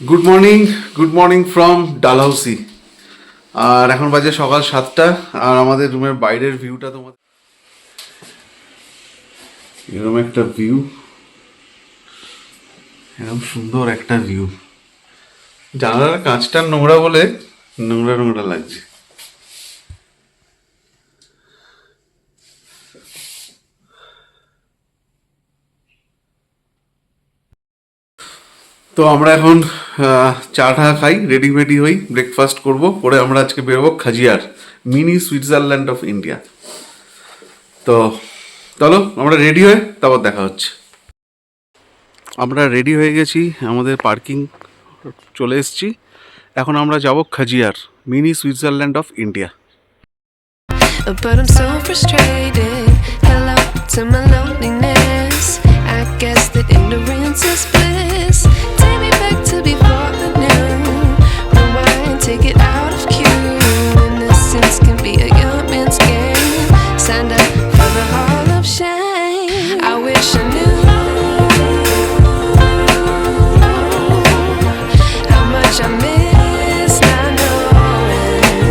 Good morning from Dalhousie. আর এখন বাজে সকাল 7টা। আর আমাদের রুমের বাইরের ভিউটা তোমাদের এরকম একটা ভিউ, এরকম সুন্দর একটা ভিউ। জানালার কাঁচটা নোংরা বলে নোংরা নোংরা লাগছে। তো আমরা এখন চা টা খাই, রেডি হই, ব্রেকফাস্ট করব, করে আমরা আজকে বেরোবো Khajjiar, mini Switzerland of India. তো চলো আমরা রেডি হয়ে তারপর দেখা হচ্ছে। আমরা রেডি হয়ে গেছি, আমাদের পার্কিং চলে এসেছি। এখন আমরা যাব Khajjiar, mini Switzerland of India. But I'm so frustrated. Hello to my loneliness. I guess that ignorance is bliss. Take me back to before I knew. Rewind, take it out of cue. Innocence can be a young man's game. Signed up for the hall of shame. I wish I knew how much I miss not knowing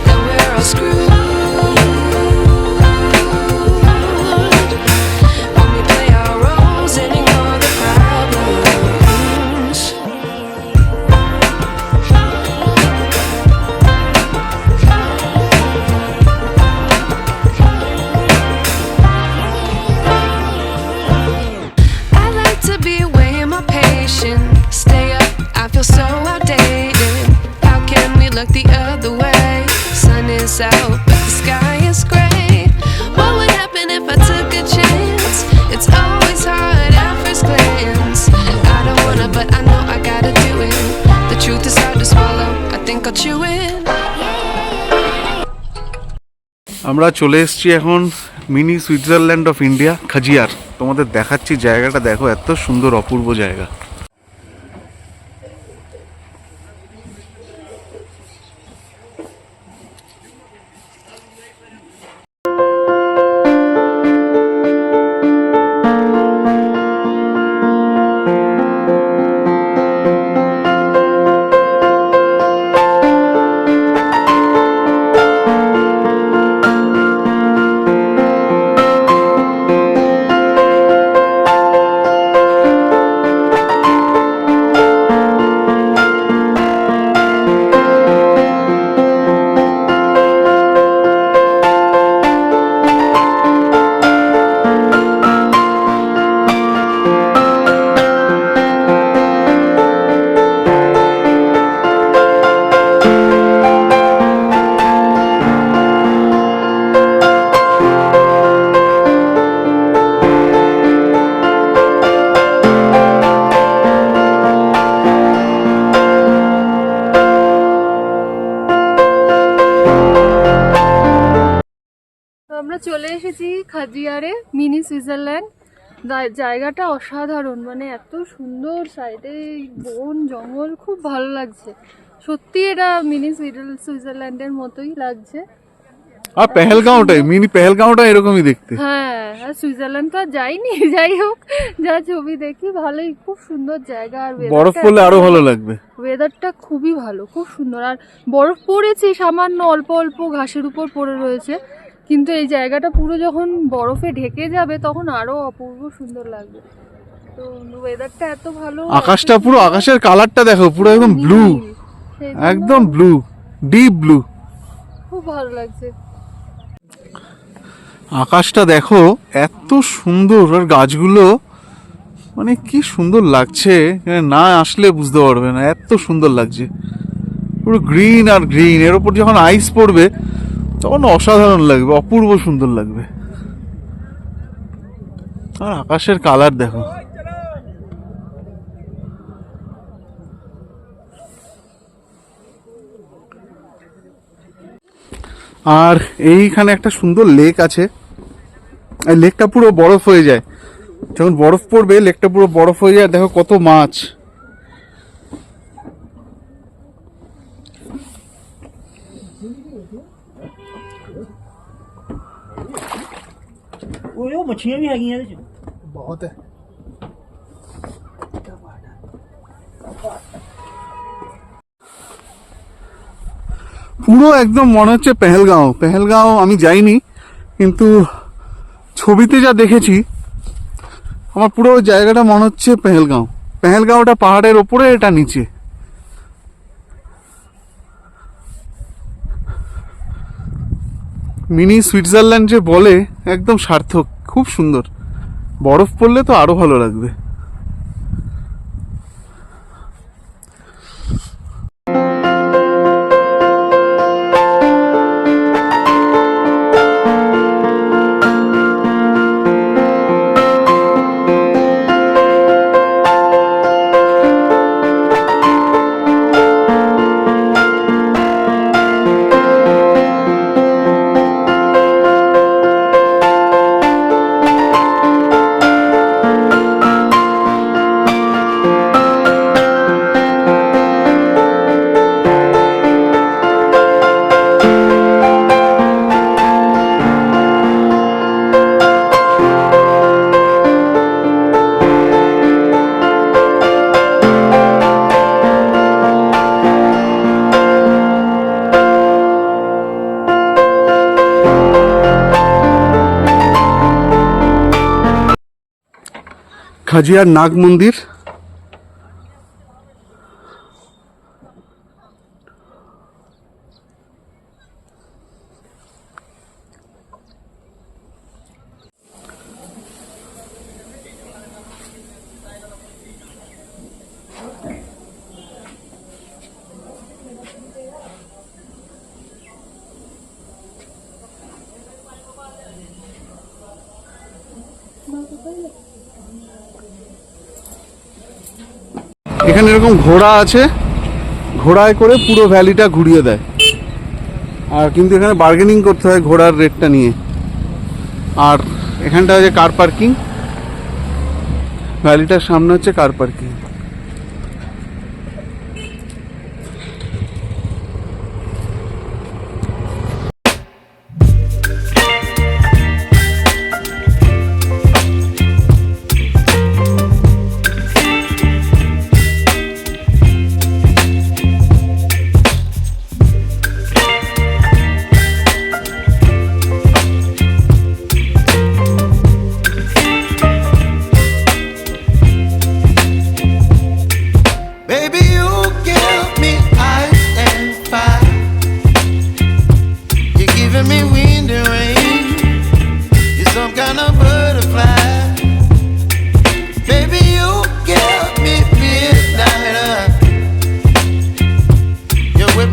that we're all screwed when we play our roles and ignore the problems. I like to be away in my patience. Stay up, I feel so outdated. How can we look the other way? Sun is out, but the sky is gray. What would happen if I took a chance? It's always hard at first glance. I don't wanna, but I know I gotta do it. The truth is hard to swallow, I think I'll chew it. আমরা চলে এসেছি এখন mini Switzerland of India, Khajjiar. তোমাদের দেখাচ্ছি জায়গাটা, দেখো এত সুন্দর অপূর্ব জায়গা। আমরা চলে এসেছি খাজিয়ারে, মিনি সুইজারল্যান্ড। জায়গাটা অসাধারণ, মানে এত সুন্দর, সাইডে বন জঙ্গল, খুব ভালো লাগছে সত্যি। এটা মিনি সুইজারল্যান্ডের মতোই লাগছে। আর পেহেলগাঁওটাই, মিনি পেহেলগাঁওটা এরকমই দেখতে। হ্যাঁ, আর সুইজারল্যান্ড তো আর যাইনি, যাই হোক যা ছবি দেখি ভালোই, খুব সুন্দর জায়গা। আর বরফ পড়লে আরো ভালো লাগবে। ওয়েদারটা খুবই ভালো, খুব সুন্দর। আর বরফ পড়েছে সামান্য, অল্প অল্প ঘাসের উপর পড়ে রয়েছে, কিন্তু এই জায়গাটা পুরো যখন বরফে ঢেকে যাবে তখন আরো অপূর্ব সুন্দর লাগবে। তো ওয়েদারটা এত ভালো, আকাশটা পুরো, আকাশের কালারটা দেখো, পুরো একদম ব্লু, একদম ব্লু, ডিপ ব্লু। খুব ভালো লাগছে। আকাশটা দেখো এত সুন্দর, আর গাছগুলো মানে কি সুন্দর লাগছে, না আসলে বুঝতে পারবে না, এত সুন্দর লাগছে। পুরো গ্রিন আর গ্রিন, এর উপর যখন আইস পড়বে তখন অসাধারণ লাগবে, অপূর্ব সুন্দর লাগবে। আর আকাশের কালার দেখো। আর এইখানে একটা সুন্দর লেক আছে, এই লেকটা পুরো বরফ হয়ে যায়, যখন বরফ পড়বে লেকটা পুরো বরফ হয়ে যায়। দেখো কত মাছ, ਉਹ ਮੱਛੀਆਂ ਵੀ ਹੈਗੀਆਂ ਇਹਦੇ ਚ बहुत है। পুরো একদম মনে হচ্ছে পেহেলগাঁও। পেহেলগাঁও আমি যাইনি, কিন্তু ছবিতে যা দেখেছি আমার পুরো ওই জায়গাটা মনে হচ্ছে পেহেলগাঁও। পেহেলগাঁওটা পাহাড়ের ওপরে, এটা নিচে। মিনি সুইজারল্যান্ড যে বলে, একদম সার্থক, খুব সুন্দর। বরফ পড়লে তো আরো ভালো লাগবে। খাজিয়ার নাগ মন্দির। এখানে এরকম ঘোড়া আছে, ঘোড়ায় করে পুরো ভ্যালিটা ঘুরিয়ে দেয়। আর কিন্তু এখানে বার্গেনিং করতে হয় ঘোড়ার রেটটা নিয়ে। আর এখানটা হচ্ছে কার পার্কিং, ভ্যালিটার সামনে হচ্ছে car parking. Baby, you give me ice and fire. You're giving me wind and rain. You're some kind of butterfly. Baby, you give me midnight. You're with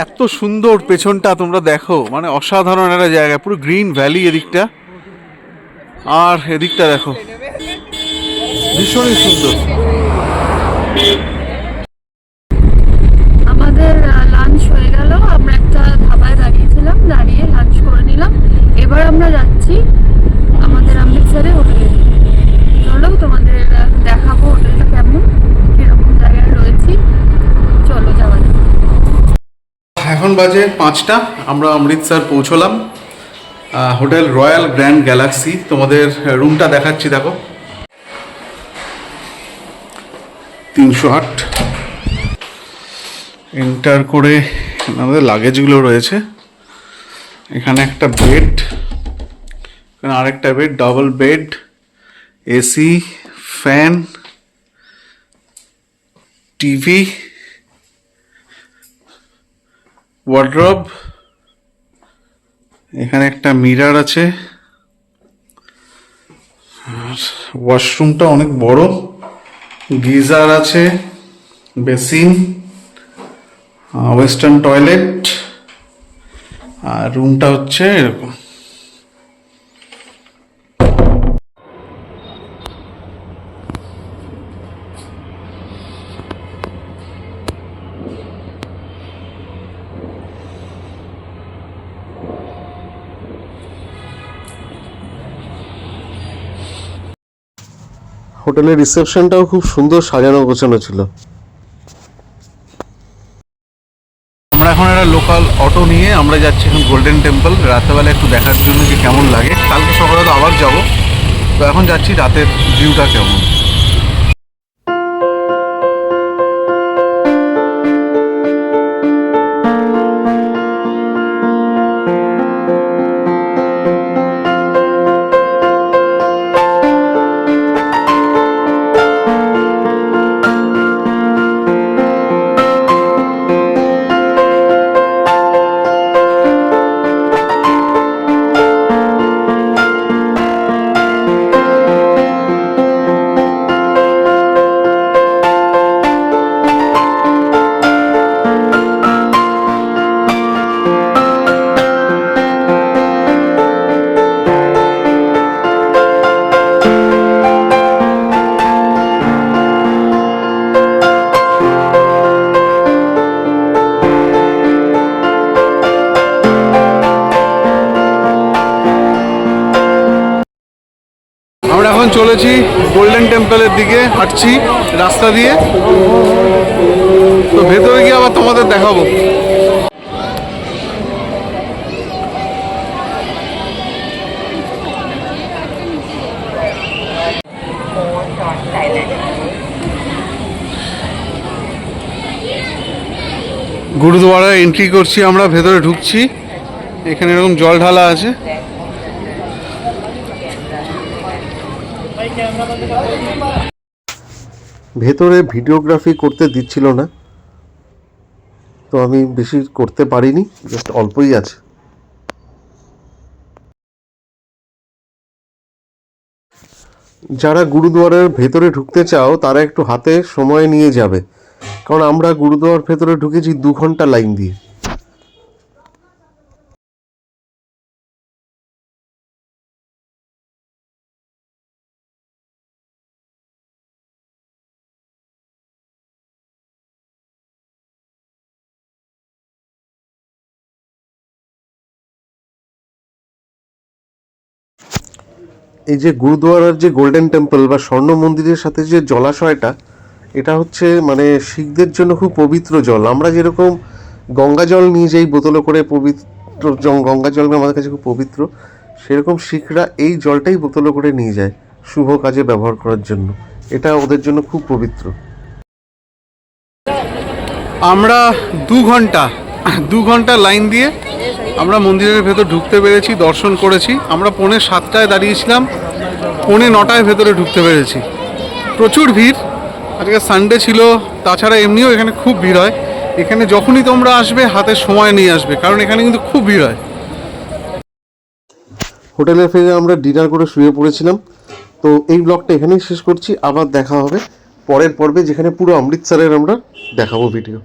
এত সুন্দর পেছনটা তোমরা দেখো, মানে অসাধারণ একটা জায়গা, পুরো গ্রিন ভ্যালি এদিকটা। আর এদিকটা দেখো, ভীষণই সুন্দর। আমাদের লাঞ্চ হয়ে গেল, আমরা একটা ধাবায় দাঁড়িয়েছিলাম, দাঁড়িয়ে লাঞ্চ করে নিলাম। এবার আমরা যাচ্ছি আমাদের অমৃতসরে হোটেলে। চলো তোমাদের দেখাবো হোটেলটা কেমন, এরকম জায়গায় রয়েছি। চলো যাওয়া যাক। এখন বাজে 5টা, আমরা অমৃতসর পৌঁছলাম। Hotel royal grand Galaxy. তোমাদের রুমটা দেখাচ্ছি, দেখো 308। এন্টার করে আমাদের লাগেজগুলো রয়েছে। এখানে একটা বেড, এখানে আরেকটা bed, double bed, AC, fan, TV, wardrobe, এখানে একটা মিরর আছে। ওয়াশরুমটা অনেক বড়, গিজার আছে, বেসিন, ওয়েস্টার্ন টয়লেট। আর রুমটা হচ্ছে এরকম। হোটেলের রিসেপশনটাও খুব সুন্দর সাজানো গোছানো ছিল। আমরা এখন একটা লোকাল অটো নিয়ে আমরা যাচ্ছি এখন গোল্ডেন টেম্পল, রাত্রেবেলা একটু দেখার জন্য যে কেমন লাগে। কালকে সকালে তো আবার যাব, তো এখন যাচ্ছি রাতের ভিউটা কেমন। আমরা এখন চলেছি গোল্ডেন টেম্পলের দিকে, হাঁটছি রাস্তা দিয়ে। তো ভেতরে গিয়ে আবার তোমাদের দেখাবো। গুরুদুয়ারায় এন্ট্রি করছি আমরা, ভেতরে ঢুকছি। এখানে এরকম জল ঢালা আছে। ভেতরে ভিডিওগ্রাফি করতে দিচ্ছিল না, তো আমি বেশি করতে পারিনি, জাস্ট অল্পই আছে। যারা গুরুদুয়ারার ভেতরে ঢুকতে চাও তারা একটু হাতে সময় নিয়ে যাবে, কারণ আমরা গুরুদুয়ারার ভেতরে ঢুকেছি 2 ঘন্টা লাইন দিয়ে। এই যে গুরুদুয়ারার যে গোল্ডেন টেম্পল বা স্বর্ণ মন্দিরের সাথে যে জলাশয়টা, এটা হচ্ছে মানে শিখদের জন্য খুব পবিত্র জল। আমরা যেরকম গঙ্গা জল নিয়ে যাই বোতলে করে, পবিত্র গঙ্গা জল আমাদের কাছে খুব পবিত্র, সেরকম শিখরা এই জলটাই বোতলে করে নিয়ে যায় শুভ কাজে ব্যবহার করার জন্য। এটা ওদের জন্য খুব পবিত্র। আমরা 2 ঘন্টা লাইন দিয়ে আমরা মন্দিরের ভেতর ঢুকতে পেরেছি, দর্শন করেছি। আমরা 7:45 দাঁড়িয়েছিলাম, 9:45 ভেতরে ঢুকতে পেরেছি। প্রচুর ভিড়, আজকে সানডে ছিল, তাছাড়া এমনিও এখানে খুব ভিড় হয়। এখানে যখনই তোমরা আসবে হাতে সময় নিয়ে আসবে, কারণ এখানে কিন্তু খুব ভিড় হয়। হোটেলে ফিরে আমরা ডিনার করে শুয়ে পড়েছিলাম। তো এই ব্লগটা এখানেই শেষ করছি, আবার দেখা হবে পরের পর্বে, যেখানে পুরো অমৃতসরের আমরা দেখাবো ভিডিও।